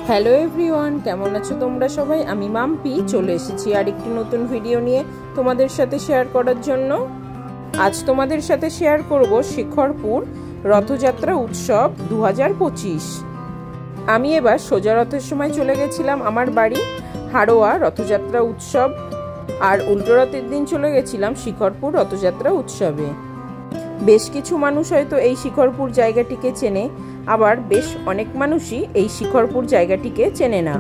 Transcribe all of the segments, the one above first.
Hello everyone, কেমন আছো তোমরা সবাই? আমি মাম্পি চলে এসেছি আর একটি নতুন ভিডিও নিয়ে তোমাদের সাথে শেয়ার করার জন্য। আজ তোমাদের সাথে শেয়ার করব শিখরপুর রথযাত্রা উৎসব 2025। আমি এবার সোজা রথের সময় চলে গেছিলাম আমার বাড়ি হাড়োয়া রথযাত্রা উৎসব, আর উল্টো রথের দিন চলে গেছিলাম শিখরপুর রথযাত্রা উৎসবে। বেশ কিছু মানুষ হয়তো এই শিখরপুর জায়গাটিকে চেনে, আবার বেশ অনেক মানুষই এই শিখরপুর জায়গাটিকে চেনে না।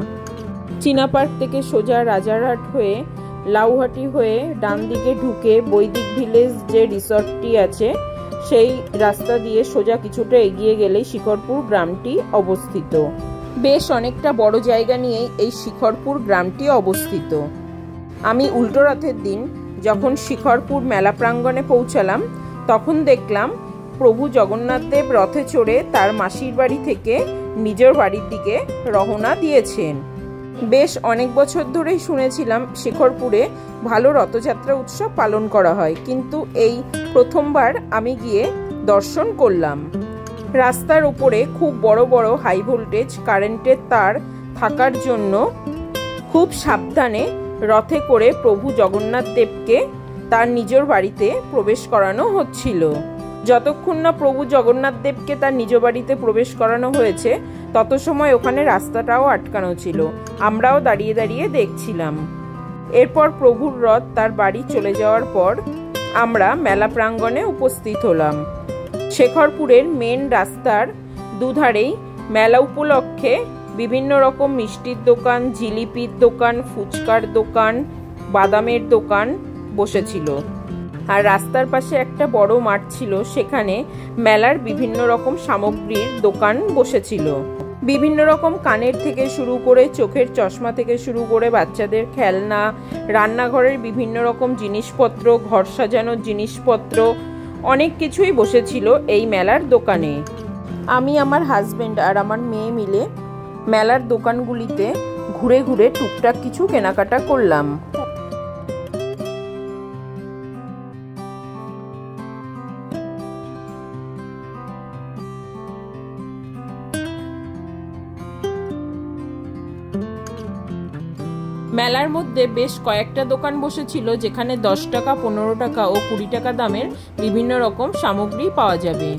চীনা পার্ক থেকে সোজা রাজারহাট হয়ে লাউহাটি হয়ে ডান দিকে ঢুকে বৈদিক ভিলেজ যে রিসর্টটি আছে সেই রাস্তা দিয়ে সোজা কিছুটা এগিয়ে গেলেই শিখরপুর গ্রামটি অবস্থিত। বেশ অনেকটা বড় জায়গা নিয়েই এই শিখরপুর গ্রামটি অবস্থিত। আমি উল্টো রথের দিন যখন শিখরপুর মেলা প্রাঙ্গণে পৌঁছালাম তখন দেখলাম প্রভু জগন্নাথ দেব রথে চড়ে তার মাসির বাড়ি থেকে নিজের বাড়ির দিকে রওনা দিয়েছেন। বেশ অনেক বছর ধরেই শুনেছিলাম শিখরপুরে ভালো রথযাত্রা উৎসব পালন করা হয়, কিন্তু এই প্রথমবার আমি গিয়ে দর্শন করলাম। রাস্তার উপরে খুব বড় বড় হাই ভোল্টেজ কারেন্টের তার থাকার জন্য খুব সাবধানে রথে করে প্রভু জগন্নাথ দেবকে তার নিজের বাড়িতে প্রবেশ করানো হচ্ছিল। যতক্ষণ না প্রভু জগন্নাথ দেবকে তার নিজ বাড়িতে প্রবেশ করানো হয়েছে তত সময় ওখানে রাস্তাটাও আটকানো ছিল, আমরাও দাঁড়িয়ে দাঁড়িয়ে দেখছিলাম। এরপর প্রভুর রথ তার বাড়ি চলে যাওয়ার পর আমরা মেলা প্রাঙ্গণে উপস্থিত হলাম। শিখরপুরের মেন রাস্তার দুধারেই মেলা উপলক্ষে বিভিন্ন রকম মিষ্টির দোকান, জিলিপির দোকান, ফুচকার দোকান, বাদামের দোকান বসেছিল। আর রাস্তার পাশে একটা বড় মাঠ ছিল, সেখানে মেলার বিভিন্ন রকম সামগ্রীর দোকান বসেছিল। বিভিন্ন রকম কানের থেকে শুরু করে চোখের চশমা থেকে শুরু করে বাচ্চাদের খেলনা, রান্নাঘরের বিভিন্ন রকম জিনিসপত্র, ঘর সাজানোর জিনিসপত্র, অনেক কিছুই বসেছিল এই মেলার দোকানে। আমি, আমার হাজবেন্ড আর আমার মেয়ে মিলে মেলার দোকানগুলিতে ঘুরে ঘুরে টুকটাক কিছু কেনাকাটা করলাম। মেলার মধ্যে বেশ কয়েকটা দোকান বসেছিল, যেখানে 10 টাকা, 15 টাকা ও 20 টাকা দামের বিভিন্ন রকম সামগ্রী পাওয়া যাবে।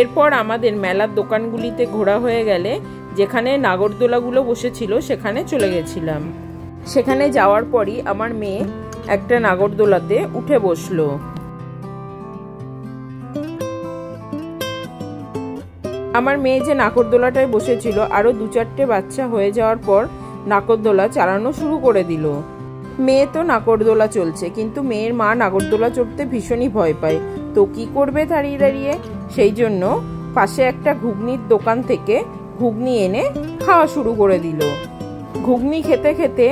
এরপর আমাদের মেলার দোকানগুলিতে ঘোরা হয়ে গেলে যেখানে নাগরদোলাগুলো বসেছিল সেখানে চলে গেছিলাম। সেখানে যাওয়ার পরই আমার মেয়ে একটা নাগরদোলাতে উঠে বসলো। আমার মেয়ে যে নাগরদোলাটায় বসেছিল আরো 2-4টে বাচ্চা হয়ে যাওয়ার পর নাগরদোলা চালানো শুরু করে দিল। মেয়ে তো নাগরদোলা চলছে, কিন্তু মেয়ের মা নাগরদোলা চড়তে ভীষণই ভয় পায়, তো কি করবে দাঁড়িয়ে দাঁড়িয়ে? সেই জন্য পাশে একটা ঘুগনির দোকান থেকে ঘুগনি এনে খাওয়া শুরু করে দিল। ঘুগনি খেতে খেতে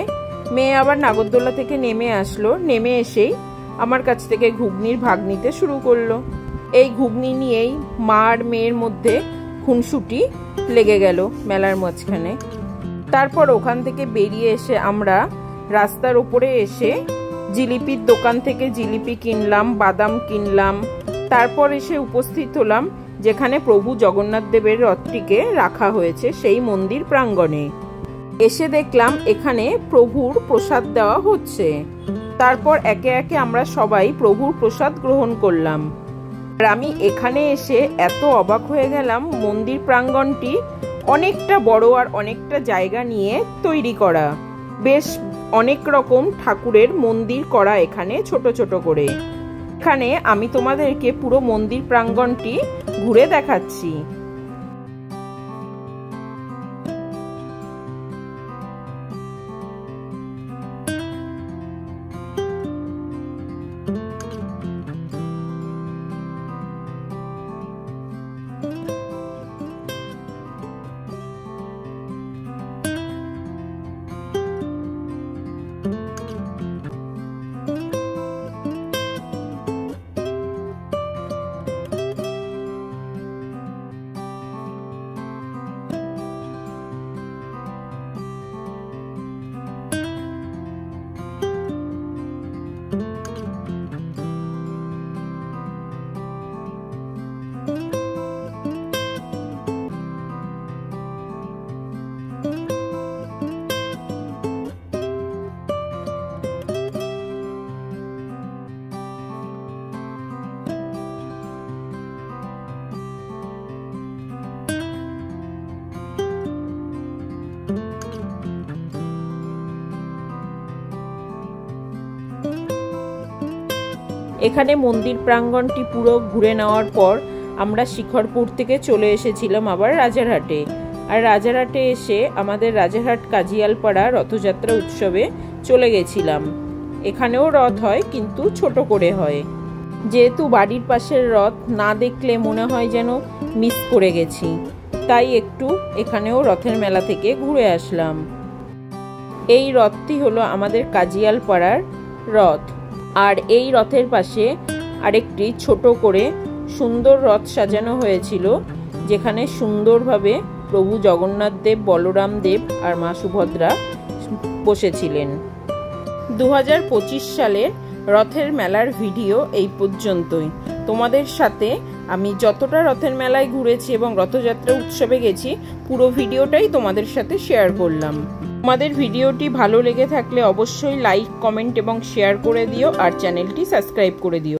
মেয়ে আবার নাগরদোলা থেকে নেমে আসলো। নেমে এসেই আমার কাছ থেকে ঘুগনির ভাগ নিতে শুরু করলো। এই ঘুগনি নিয়েই মা আর মেয়ের মধ্যে খুনসুটি লেগে গেল মেলার মাঝখানে। তারপর ওখান থেকে বেরিয়ে এসে আমরা রাস্তার উপরে এসে জিলিপির দোকান থেকে জিলিপি কিনলাম, বাদাম কিনলাম। তারপর এসে উপস্থিত হলাম যেখানে প্রভু জগন্নাথ দেবের রথটিকে রাখা হয়েছে সেই মন্দির প্রাঙ্গণে। এসে দেখলাম এখানে প্রভুর প্রসাদ দেওয়া হচ্ছে। তারপর একে একে আমরা সবাই প্রভুর প্রসাদ গ্রহণ করলাম। আর আমি এখানে এসে এত অবাক হয়ে গেলাম, মন্দির প্রাঙ্গণটি অনেকটা বড় আর অনেকটা জায়গা নিয়ে তৈরি করা। বেশ অনেক রকম ঠাকুরের মন্দির করা এখানে ছোট ছোট করে। এখানে আমি তোমাদেরকে পুরো মন্দির প্রাঙ্গণটি ঘুরে দেখাচ্ছি। এখানে মন্দির প্রাঙ্গণটি পুরো ঘুরে নেওয়ার পর আমরা শিখরপুর থেকে চলে এসেছিলাম আবার রাজারহাটে। আর রাজারহাটে এসে আমাদের রাজারহাট কাজিয়ালপাড়া রথযাত্রা উৎসবে চলে গেছিলাম। এখানেও রথ হয়, কিন্তু ছোট করে হয়। যেহেতু বাড়ির পাশের রথ, না দেখলে মনে হয় যেন মিস করে গেছি, তাই একটু এখানেও রথের মেলা থেকে ঘুরে আসলাম। এই রথটি হলো আমাদের কাজিয়ালপাড়ার রথ। আর এই রথের পাশে আরেকটি ছোট করে সুন্দর রথ সাজানো হয়েছিল, যেখানে সুন্দরভাবে প্রভু জগন্নাথ দেব, বলরাম দেব আর মা সুভদ্রা বসেছিলেন। 2025 সালের রথের মেলার ভিডিও এই পর্যন্তই। তোমাদের সাথে আমি যতটা রথের মেলায় ঘুরেছি এবং রথযাত্রা উৎসবে গেছি, পুরো ভিডিওটাই তোমাদের সাথে শেয়ার করলাম। তোমাদের ভিডিওটি ভালো লেগে থাকলে অবশ্যই লাইক, কমেন্ট এবং শেয়ার করে দিও, আর চ্যানেলটি সাবস্ক্রাইব করে দিও।